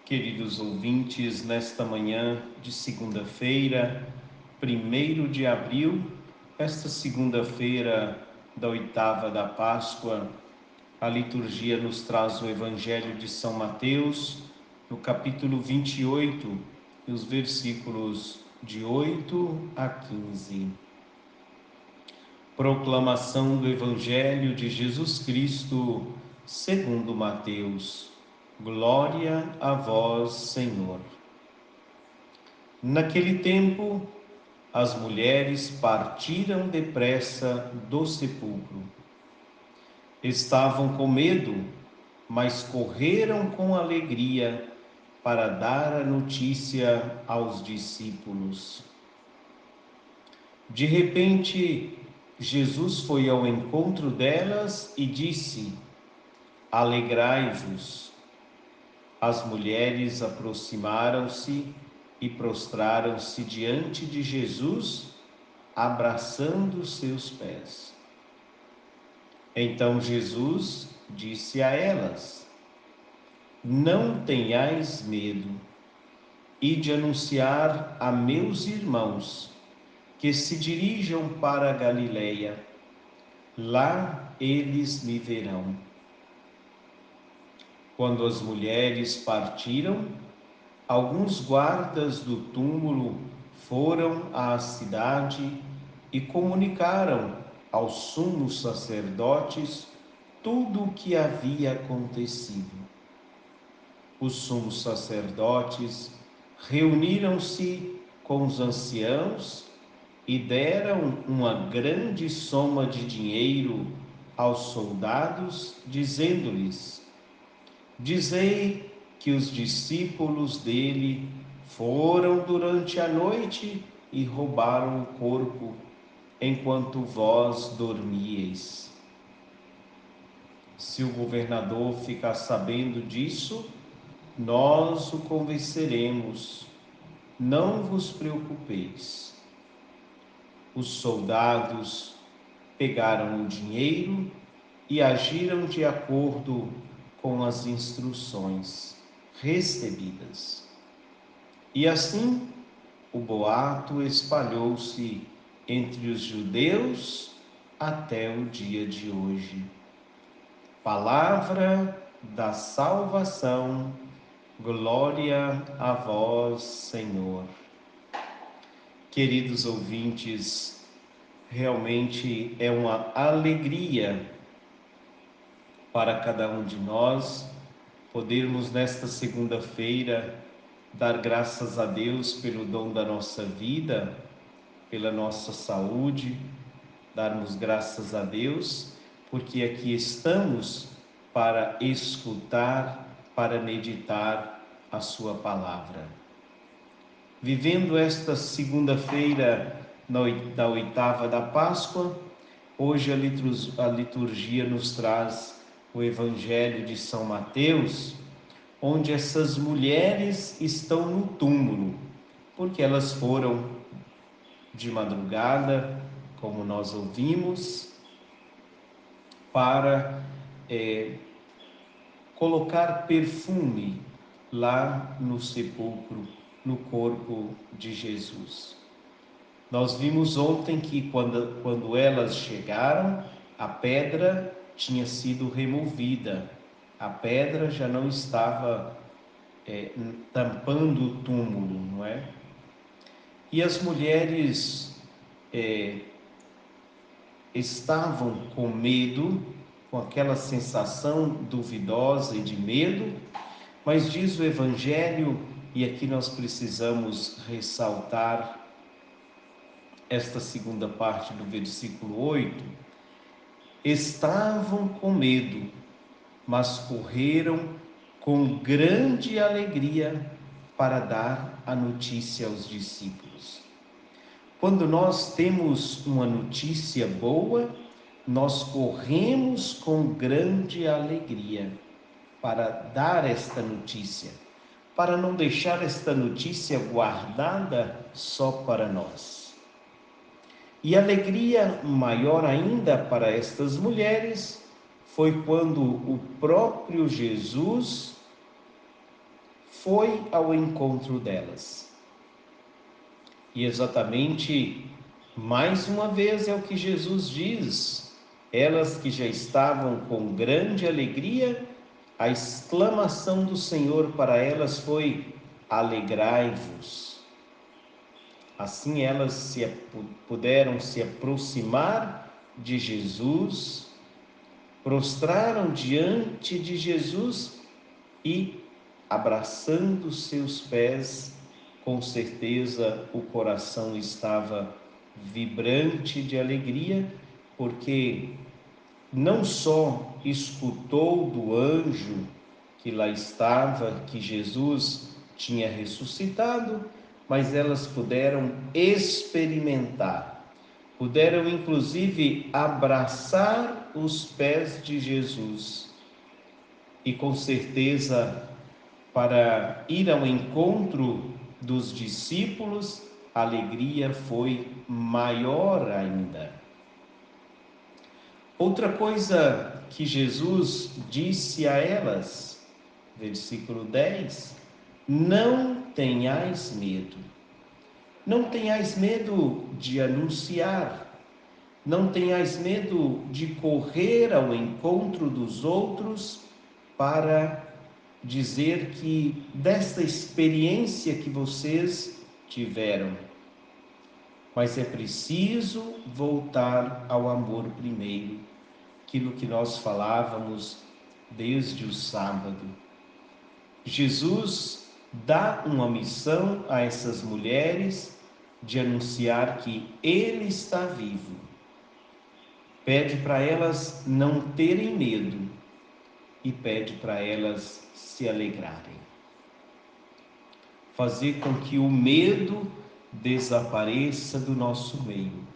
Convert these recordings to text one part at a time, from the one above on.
Queridos ouvintes, nesta manhã de segunda-feira, 1º de abril, esta segunda-feira da oitava da Páscoa, a liturgia nos traz o Evangelho de São Mateus, no capítulo 28, e os versículos de 8 a 15. Proclamação do Evangelho de Jesus Cristo, segundo Mateus. Glória a vós, Senhor. Naquele tempo, as mulheres partiram depressa do sepulcro. Estavam com medo, mas correram com alegria para dar a notícia aos discípulos. De repente, Jesus foi ao encontro delas e disse: Alegrai-vos. As mulheres aproximaram-se e prostraram-se diante de Jesus, abraçando seus pés. Então Jesus disse a elas: Não tenhais medo, ide anunciar a meus irmãos que se dirijam para a Galileia. Lá eles me verão. Quando as mulheres partiram, alguns guardas do túmulo foram à cidade e comunicaram aos sumos sacerdotes tudo o que havia acontecido. Os sumos sacerdotes reuniram-se com os anciãos e deram uma grande soma de dinheiro aos soldados, dizendo-lhes: Dizei que os discípulos dele foram durante a noite e roubaram o corpo, enquanto vós dormíeis. Se o governador ficar sabendo disso, nós o convenceremos. Não vos preocupeis. Os soldados pegaram o dinheiro e agiram de acordo com as instruções recebidas. E assim, o boato espalhou-se entre os judeus até o dia de hoje. Palavra da salvação, glória a vós, Senhor. Queridos ouvintes, realmente é uma alegria para cada um de nós podermos nesta segunda-feira dar graças a Deus pelo dom da nossa vida, pela nossa saúde, darmos graças a Deus porque aqui estamos para escutar, para meditar a sua palavra. Vivendo esta segunda-feira da oitava da Páscoa, hoje a liturgia nos traz o Evangelho de São Mateus, onde essas mulheres estão no túmulo, porque elas foram de madrugada, como nós ouvimos, para colocar perfume lá no sepulcro, no corpo de Jesus. Nós vimos ontem que quando elas chegaram, a pedra tinha sido removida. A pedra já não estava tampando o túmulo, não é? E as mulheres estavam com medo, com aquela sensação duvidosa e de medo, mas diz o Evangelho, e aqui nós precisamos ressaltar esta segunda parte do versículo 8, estavam com medo, mas correram com grande alegria para dar a notícia aos discípulos. Quando nós temos uma notícia boa, nós corremos com grande alegria para dar esta notícia, para não deixar esta notícia guardada só para nós. E alegria maior ainda para estas mulheres foi quando o próprio Jesus foi ao encontro delas. E exatamente, mais uma vez, é o que Jesus diz. Elas que já estavam com grande alegria, a exclamação do Senhor para elas foi: alegrai-vos. Assim elas puderam se aproximar de Jesus, prostraram diante de Jesus e, abraçando seus pés, com certeza o coração estava vibrante de alegria, porque não só escutou do anjo que lá estava, que Jesus tinha ressuscitado, mas elas puderam experimentar, puderam inclusive abraçar os pés de Jesus. E com certeza, para ir ao encontro dos discípulos, a alegria foi maior ainda. Outra coisa que Jesus disse a elas, versículo 10: não tenhais medo. Não tenhais medo de anunciar, não tenhais medo de correr ao encontro dos outros para dizer que desta experiência que vocês tiveram. Mas é preciso voltar ao amor primeiro, aquilo que nós falávamos desde o sábado. Jesus dá uma missão a essas mulheres de anunciar que Ele está vivo. Pede para elas não terem medo e pede para elas se alegrarem. Fazer com que o medo desapareça do nosso meio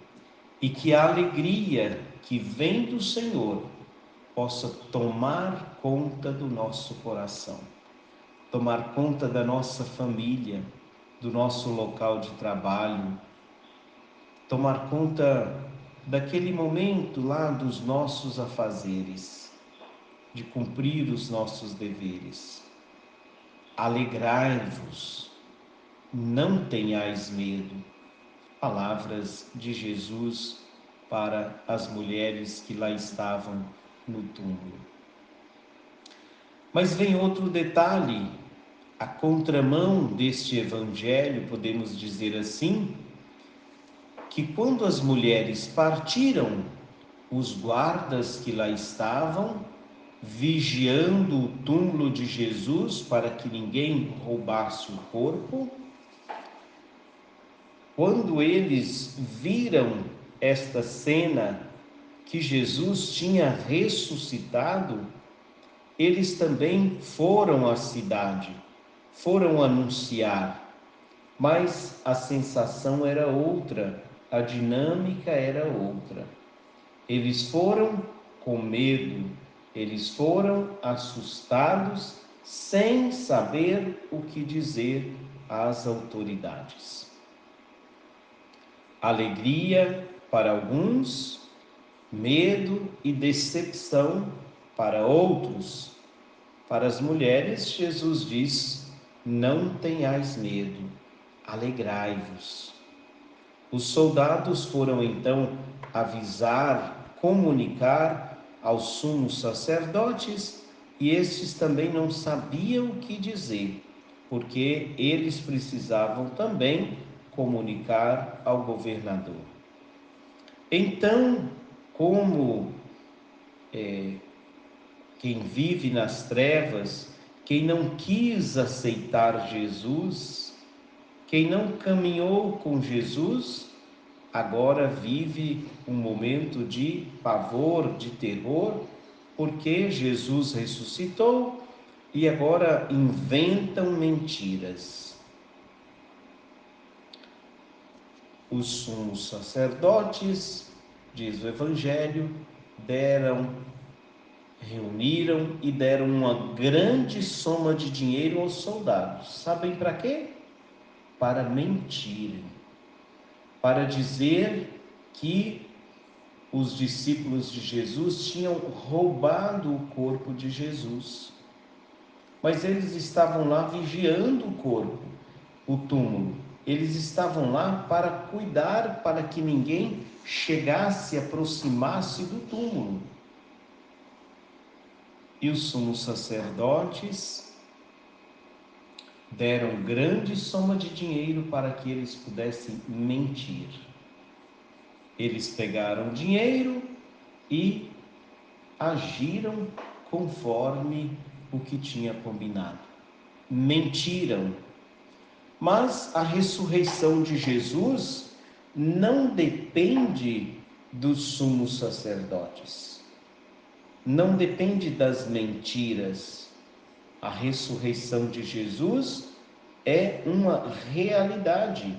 e que a alegria que vem do Senhor possa tomar conta do nosso coração, tomar conta da nossa família, do nosso local de trabalho, tomar conta daquele momento lá dos nossos afazeres, de cumprir os nossos deveres. Alegrai-vos, não tenhais medo. Palavras de Jesus para as mulheres que lá estavam no túmulo. Mas vem outro detalhe, a contramão deste evangelho, podemos dizer assim, que quando as mulheres partiram, os guardas que lá estavam, vigiando o túmulo de Jesus para que ninguém roubasse o corpo, quando eles viram esta cena que Jesus tinha ressuscitado, eles também foram à cidade, foram anunciar, mas a sensação era outra, a dinâmica era outra. Eles foram com medo, eles foram assustados, sem saber o que dizer às autoridades. Alegria para alguns, medo e decepção para outros. Para as mulheres, Jesus diz: não tenhais medo, alegrai-vos. Os soldados foram então avisar, comunicar aos sumos sacerdotes, e estes também não sabiam o que dizer, porque eles precisavam também comunicar ao governador. Então, como quem vive nas trevas, quem não quis aceitar Jesus, quem não caminhou com Jesus, agora vive um momento de pavor, de terror, porque Jesus ressuscitou e agora inventam mentiras. Os sumos sacerdotes, diz o Evangelho, reuniram e deram uma grande soma de dinheiro aos soldados. Sabem para quê? Para mentirem, para dizer que os discípulos de Jesus tinham roubado o corpo de Jesus. mas eles estavam lá vigiando o corpo, o túmulo. Eles estavam lá para cuidar, para que ninguém chegasse, aproximasse do túmulo. E os sumos sacerdotes deram grande soma de dinheiro para que eles pudessem mentir. Eles pegaram dinheiro e agiram conforme o que tinha combinado. Mentiram. Mas a ressurreição de Jesus não depende dos sumos sacerdotes. Não depende das mentiras. A ressurreição de Jesus é uma realidade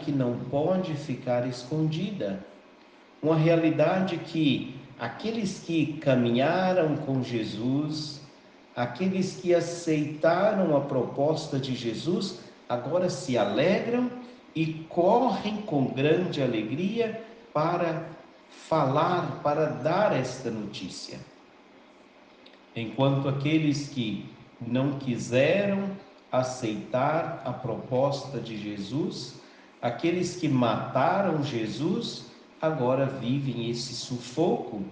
que não pode ficar escondida, uma realidade que aqueles que caminharam com Jesus, aqueles que aceitaram a proposta de Jesus, agora se alegram e correm com grande alegria para falar, para dar esta notícia. Enquanto aqueles que não quiseram aceitar a proposta de Jesus, aqueles que mataram Jesus, agora vivem esse sufoco,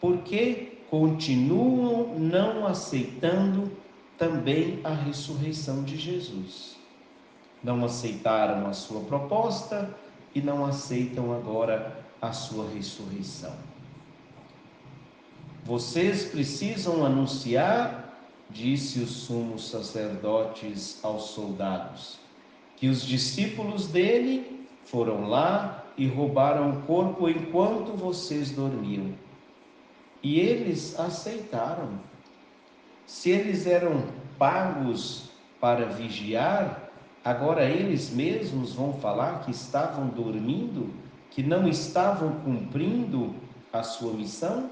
porque continuam não aceitando também a ressurreição de Jesus. Não aceitaram a sua proposta e não aceitam agora a sua ressurreição. Vocês precisam anunciar, disse os sumos sacerdotes aos soldados, que os discípulos dele foram lá e roubaram o corpo enquanto vocês dormiam. E eles aceitaram. Se eles eram pagos para vigiar, agora eles mesmos vão falar que estavam dormindo, que não estavam cumprindo a sua missão?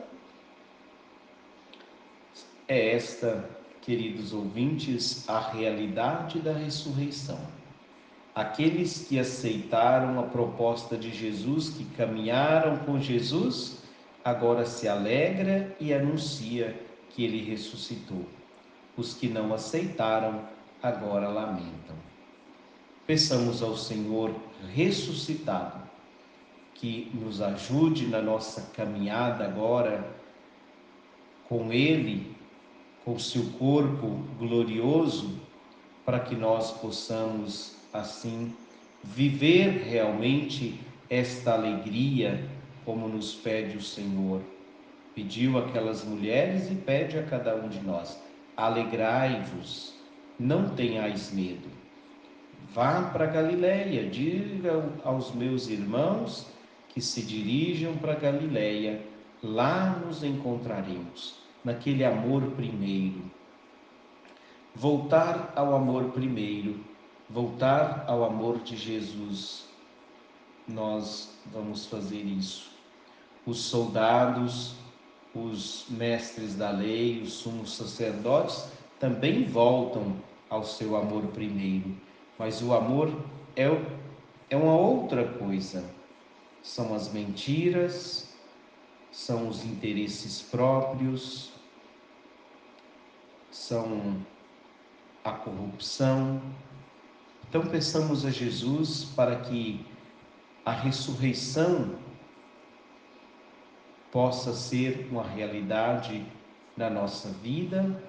É esta, queridos ouvintes, a realidade da ressurreição. Aqueles que aceitaram a proposta de Jesus, que caminharam com Jesus, agora se alegra e anuncia que ele ressuscitou. Os que não aceitaram, agora lamentam. Peçamos ao Senhor ressuscitado que nos ajude na nossa caminhada agora com ele, com seu corpo glorioso, para que nós possamos assim viver realmente esta alegria como nos pede o Senhor. Pediu aquelas mulheres e pede a cada um de nós: alegrai-vos, não tenhais medo. Vá para Galileia, diga aos meus irmãos que se dirijam para Galileia, lá nos encontraremos, naquele amor primeiro. Voltar ao amor primeiro, voltar ao amor de Jesus. Nós vamos fazer isso. Os soldados, os mestres da lei, os sumos sacerdotes também voltam ao seu amor primeiro, mas o amor é uma outra coisa. São as mentiras, são os interesses próprios, são a corrupção. Então peçamos a Jesus para que a ressurreição possa ser uma realidade na nossa vida,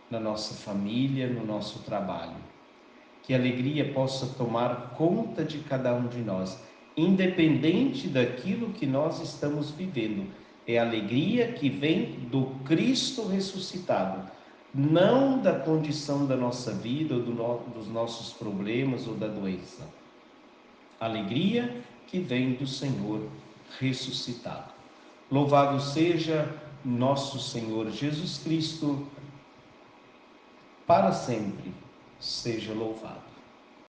na nossa família, no nosso trabalho. Que a alegria possa tomar conta de cada um de nós, independente daquilo que nós estamos vivendo. É a alegria que vem do Cristo ressuscitado, não da condição da nossa vida, ou dos nossos problemas ou da doença. Alegria que vem do Senhor ressuscitado. Louvado seja nosso Senhor Jesus Cristo, para sempre seja louvado.